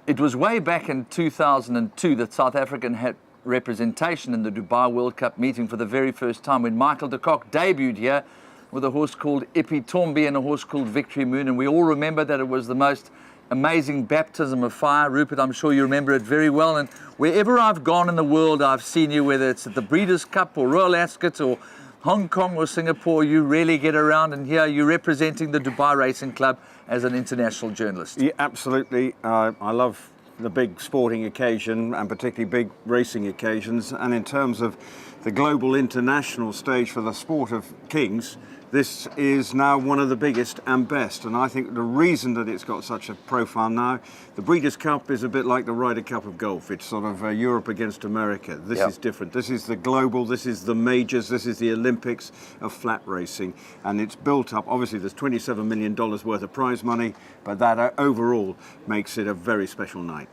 It was way back in 2002 that South African had representation in the Dubai World Cup meeting for the very first time when Michael de Kock debuted here with a horse called Ipitombi and a horse called Victory Moon. And we all remember that it was the most amazing baptism of fire. Rupert, I'm sure you remember it very well. And wherever I've gone in the world, I've seen you, whether it's at the Breeders' Cup or Royal Ascot or Hong Kong or Singapore, you really get around, and here you're representing the Dubai Racing Club as an international journalist. Yeah, absolutely. I love the big sporting occasion and particularly big racing occasions. And in terms of the global international stage for the sport of kings, this is now one of the biggest and best. And I think the reason that it's got such a profile now, the Breeders' Cup is a bit like the Ryder Cup of golf. It's sort of Europe against America. This is different. This is the global, this is the majors, this is the Olympics of flat racing. And it's built up, obviously there's $27 million worth of prize money, but that overall makes it a very special night.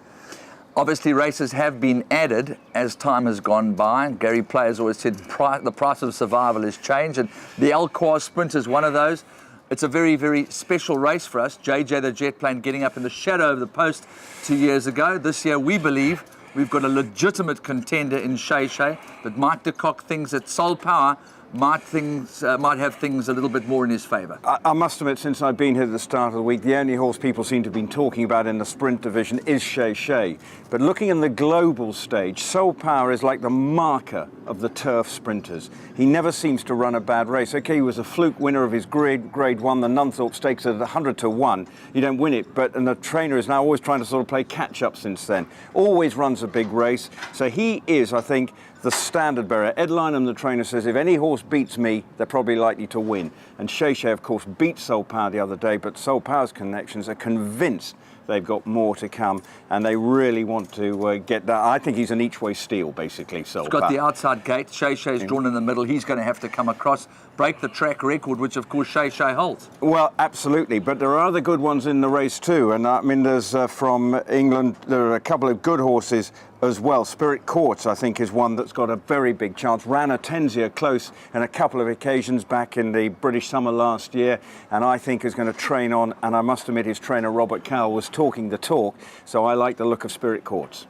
Obviously, races have been added as time has gone by. Gary Player has always said the price of survival has changed, and the Quoz Sprint is one of those. It's a very, very special race for us. JJ, the jet plane, getting up in the shadow of the post 2 years ago. This year, we believe we've got a legitimate contender in Shay, but Mike de Kock thinks that Soul Power might have things a little bit more in his favour. I must admit, since I've been here at the start of the week, the only horse people seem to have been talking about in the sprint division is Shay. But looking in the global stage, Soul Power is like the marker of the turf sprinters. He never seems to run a bad race. Okay, he was a fluke winner of his grade 1, the Nunthorpe Stakes at 100 to 1. You don't win it, and the trainer is now always trying to sort of play catch up since then. Always runs a big race. So he is, I think, the standard bearer. Ed Lynham, the trainer, says if any horse beats me, they're probably likely to win. And Shay, of course, beat Soul Power the other day, but Soul Power's connections are convinced they've got more to come, and they really want to get that. I think he's an each-way steal, basically. Soul Power. He's got the outside gate. Shay's drawn in the middle. He's going to have to come across, break the track record, which, of course, Shay holds. Well, absolutely. But there are other good ones in the race, too. And, I mean, there's from England, there are a couple of good horses as well. Spirit Courts, I think, is one that's got a very big chance. Ran Atenzia close on a couple of occasions back in the British summer last year, and I think is going to train on, and I must admit his trainer Robert Cowell was talking the talk, so I like the look of Spirit Courts.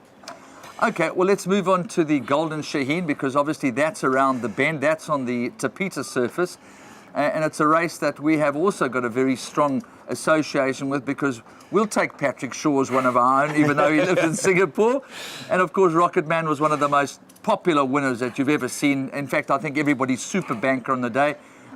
Okay, well, let's move on to the Golden Shaheen, because obviously that's around the bend. That's on the Tapita surface, and it's a race that we have also got a very strong association with, because we'll take Patrick Shaw as one of our own, even though he lives in Singapore. And of course, Rocket Man was one of the most popular winners that you've ever seen. In fact, I think everybody's super banker on the day.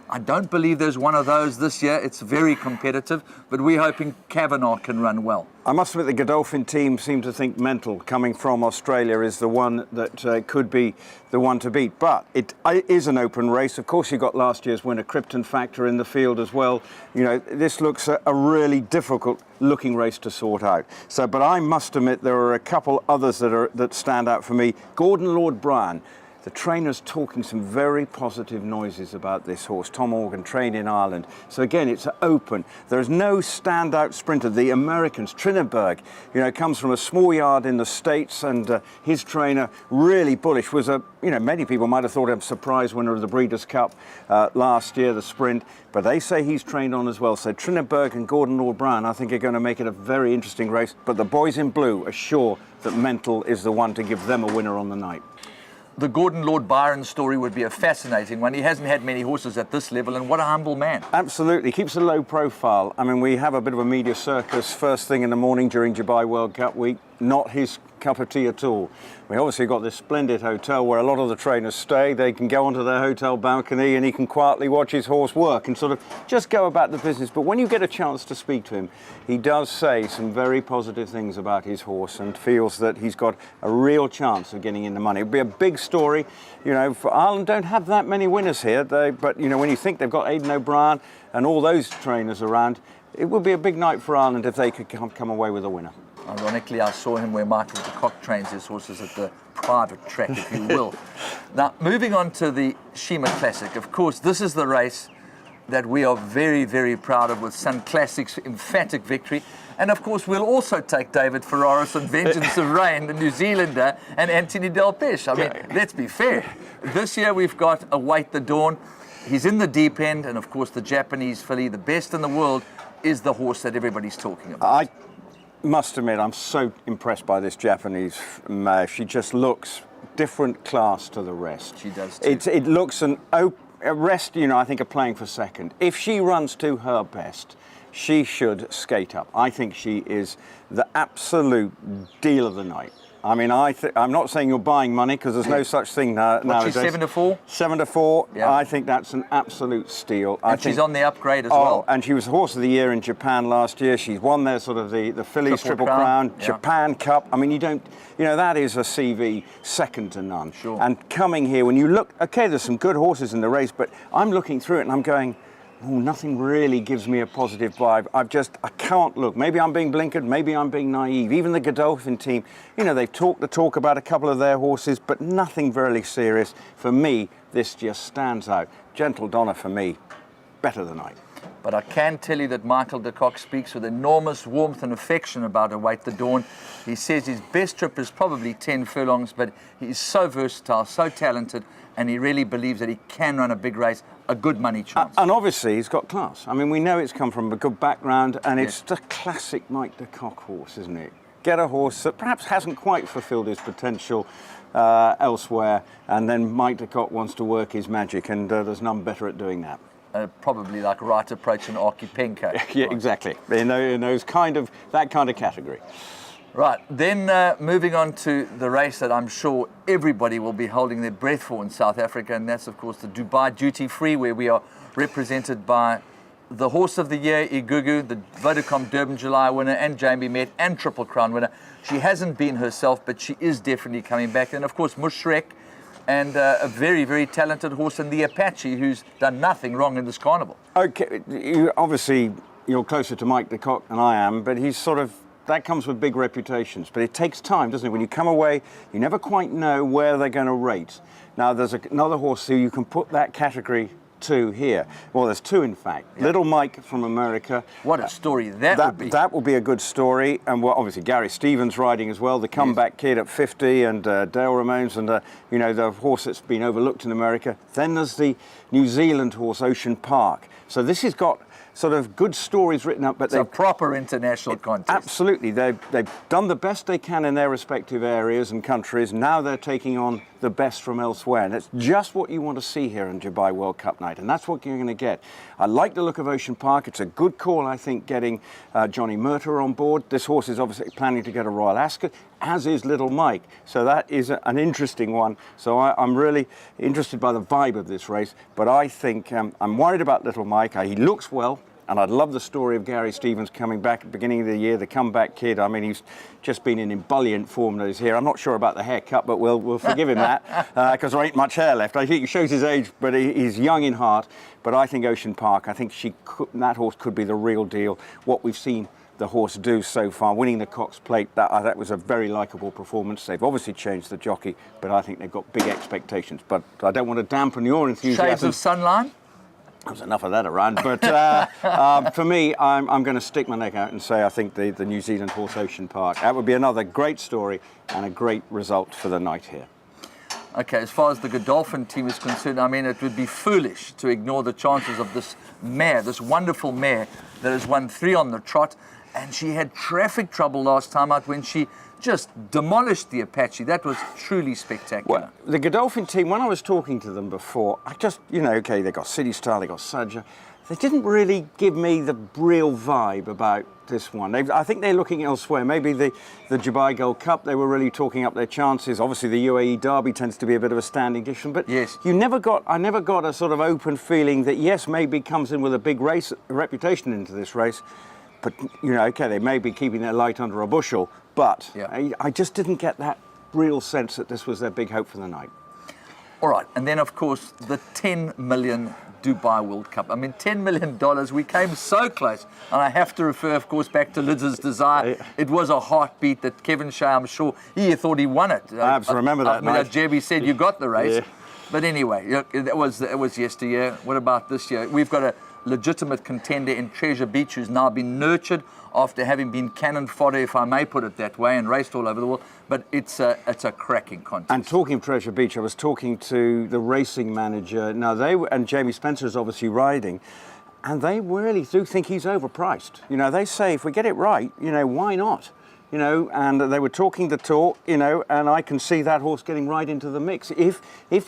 I don't believe there's one of those this year. It's very competitive, but we're hoping Kavanagh can run well. I must admit the Godolphin team seem to think Mental, coming from Australia, is the one that could be the one to beat. But it is an open race. Of course, you've got last year's winner, Krypton Factor, in the field as well. You know, this looks a really difficult looking race to sort out. So, but I must admit there are a couple others that stand out for me. Gordon Lord Bryan. The trainer's talking some very positive noises about this horse. Tom Morgan trained in Ireland. So again, it's open. There's no standout sprinter. The Americans, Trinidad, comes from a small yard in the States, and his trainer, really bullish, was many people might have thought him a surprise winner of the Breeders' Cup last year, the sprint, but they say he's trained on as well. So Trinidad and Gordon Lord Bryan, I think, are going to make it a very interesting race. But the boys in blue are sure that Mental is the one to give them a winner on the night. The Gordon Lord Byron story would be a fascinating one. He hasn't had many horses at this level, and what a humble man. Absolutely. Keeps a low profile. I mean, we have a bit of a media circus first thing in the morning during Dubai World Cup week. Not his cup of tea at all. We obviously got this splendid hotel where a lot of the trainers stay. They can go onto their hotel balcony and he can quietly watch his horse work and sort of just go about the business. But when you get a chance to speak to him, he does say some very positive things about his horse and feels that he's got a real chance of getting in the money. It'll be a big story. For Ireland don't have that many winners here. But, when you think they've got Aidan O'Brien and all those trainers around, it would be a big night for Ireland if they could come away with a winner. Ironically, I saw him where Michael de Kock trains his horses at the private track, if you will. Now, moving on to the Sheema Classic. Of course, this is the race that we are very, very proud of, with Sun Classic's emphatic victory. And of course, we'll also take David Ferraris on Vengeance of Rain, the New Zealander, and Anthony Del Peche. I mean, let's be fair. This year we've got Await the Dawn. He's in the deep end, and of course the Japanese filly, the best in the world, is the horse that everybody's talking about. must admit, I'm so impressed by this Japanese mare. She just looks different class to the rest. She does too. It looks a rest, I think, are playing for second. If she runs to her best, she should skate up. I think she is the absolute deal of the night. I mean, I'm not saying you're buying money, because there's no such thing nowadays. She's 7-4? 7-4. Yeah. I think that's an absolute steal. And she's on the upgrade as well. And she was Horse of the Year in Japan last year. She's won there sort of the Phillies Triple Crown, yeah. Japan Cup. I mean, that is a CV second to none. Sure. And coming here, when you look, okay, there's some good horses in the race, but I'm looking through it and I'm going, oh, nothing really gives me a positive vibe. I can't look. Maybe I'm being blinkered, maybe I'm being naive. Even the Godolphin team, they've talked the talk about a couple of their horses, but nothing very serious. For me, this just stands out. Gentle Donna, for me, better than I. But I can tell you that Michael de Kock speaks with enormous warmth and affection about Await the Dawn. He says his best trip is probably 10 furlongs, but he's so versatile, so talented, and he really believes that he can run a big race, a good money chance. And obviously, he's got class. I mean, we know it's come from a good background, and it's the classic Mike de Kock horse, isn't it? Get a horse that perhaps hasn't quite fulfilled his potential elsewhere, and then Mike de Kock wants to work his magic, and there's none better at doing that. Probably like Right Approach and Archipenko. Yeah, Right. exactly. In that kind of category. Right, then moving on to the race that I'm sure everybody will be holding their breath for in South Africa, and that's, of course, the Dubai Duty Free, where we are represented by the Horse of the Year, Igugu, the Vodacom Durban July winner, and Jamie Met, and Triple Crown winner. She hasn't been herself, but she is definitely coming back. And, of course, Mushrek, and a very, very talented horse in the Apache, who's done nothing wrong in this carnival. Okay, obviously, you're closer to Mike de Kock than I am, but he's sort of... That comes with big reputations, but it takes time, doesn't it? When you come away, you never quite know where they're going to rate. Now, there's another horse who you can put that category to here. Well, there's two, in fact. Yeah. Little Mike from America. What a story that would be. That will be a good story. And obviously, Gary Stevens riding as well, the comeback kid at 50, and Dale Ramones, and, the horse that's been overlooked in America. Then there's the New Zealand horse, Ocean Park. So this has got sort of good stories written up, but it's a proper international contest. Absolutely. They've done the best they can in their respective areas and countries. Now they're taking on the best from elsewhere. And it's just what you want to see here in Dubai World Cup night. And that's what you're going to get. I like the look of Ocean Park. It's a good call, I think, getting Johnny Murtagh on board. This horse is obviously planning to get a Royal Ascot, as is Little Mike. So that is an interesting one. So I'm really interested by the vibe of this race. But I think I'm worried about Little Mike. He looks well. And I'd love the story of Gary Stevens coming back at the beginning of the year, the comeback kid. I mean, he's just been in ebullient form that he's here. I'm not sure about the haircut, but we'll forgive him that, because there ain't much hair left. I think he shows his age, but he's young in heart. But I think Ocean Park, I think that horse could be the real deal. What we've seen the horse do so far, winning the Cox Plate, that was a very likeable performance. They've obviously changed the jockey, but I think they've got big expectations. But I don't want to dampen your enthusiasm. Shades of Sunline? There's enough of that around, but for me, I'm going to stick my neck out and say I think the New Zealand horse Ocean Park. That would be another great story and a great result for the night here. Okay, as far as the Godolphin team is concerned, I mean, it would be foolish to ignore the chances of this mare, this wonderful mare that has won 3 on the trot, and she had traffic trouble last time out when she just demolished the Apache. That was truly spectacular. Well, the Godolphin team, when I was talking to them before, I just, okay, they got City Star, they got Sadja. They didn't really give me the real vibe about this one. I think they're looking elsewhere. Maybe the Dubai Gold Cup, they were really talking up their chances. Obviously, the UAE Derby tends to be a bit of a standing division. But yes, I never got a sort of open feeling that, yes, maybe comes in with a big race, reputation into this race. But, okay, they may be keeping their light under a bushel. But yeah. I just didn't get that real sense that this was their big hope for the night. All right, and then, of course, the 10 million Dubai World Cup. I mean, $10 million, we came so close. And I have to refer, of course, back to Lidz's Desire. It was a heartbeat that Kevin Shea, I'm sure, he thought he won it. I remember that night. Jebby said, you got the race. Yeah. But anyway, it was yesteryear. What about this year? We've got a legitimate contender in Treasure Beach who's now been nurtured after having been cannon fodder, if I may put it that way, and raced all over the world. But it's a cracking contest. And talking of Treasure Beach, I was talking to the racing manager. Now, and Jamie Spencer is obviously riding, and they really do think he's overpriced. They say if we get it right, why not? you know, and they were talking the talk, you know, and I can see that horse getting right into the mix if the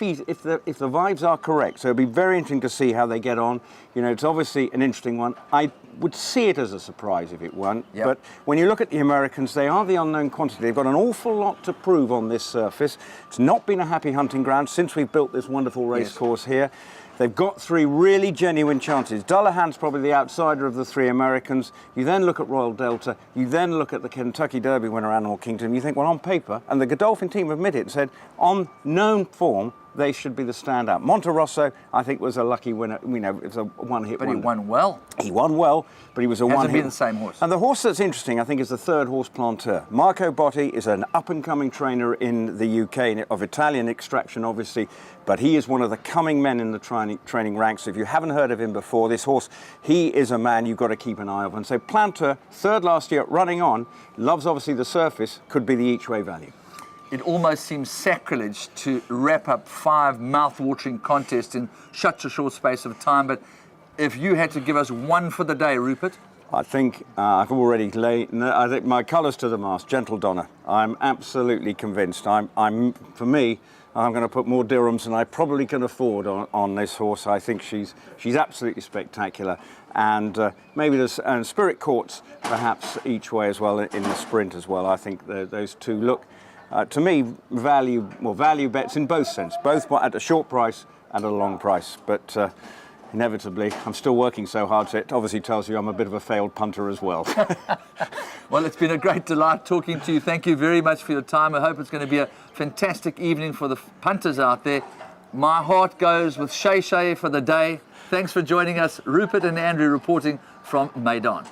vibes are correct. So it'll be very interesting to see how they get on. You know, it's obviously an interesting one. I would see it as a surprise if it won. Yep. But when you look at the Americans, they are the unknown quantity. They've got an awful lot to prove on this surface. It's not been a happy hunting ground since we've built this wonderful race course here. They've got 3 really genuine chances. Dullahan's probably the outsider of the 3 Americans. You then look at Royal Delta. You then look at the Kentucky Derby winner, Animal Kingdom. You think, well, on paper, and the Godolphin team admit it and said, on known form, they should be the standout. Monterosso, I think, was a lucky winner. You know, it was a one-hit wonder. But he won well. He won well, but he was a one-hit. Hasn't been the same horse. And the horse that's interesting, I think, is the 3rd horse, Planteur. Marco Botti is an up-and-coming trainer in the UK, of Italian extraction, obviously, but he is one of the coming men in the training ranks. If you haven't heard of him before, this horse, he is a man you've got to keep an eye on. And so Planteur, 3rd last year, running on, loves obviously the surface, could be the each-way value. It almost seems sacrilege to wrap up 5 mouth-watering contests in such a short space of time. But if you had to give us one for the day, Rupert? I think I've already laid. I think my colours to the mast, Gentle Donna. I'm absolutely convinced. For me, I'm going to put more dirhams than I probably can afford on this horse. I think she's absolutely spectacular, and maybe there's Spirit Courts perhaps each way as well in the sprint as well. I think those two look. To me, value bets in both sense, both at a short price and at a long price. But inevitably, I'm still working so hard, so it obviously tells you I'm a bit of a failed punter as well. Well, it's been a great delight talking to you. Thank you very much for your time. I hope it's going to be a fantastic evening for the punters out there. My heart goes with Shay for the day. Thanks for joining us, Rupert and Andrew, reporting from Maidan.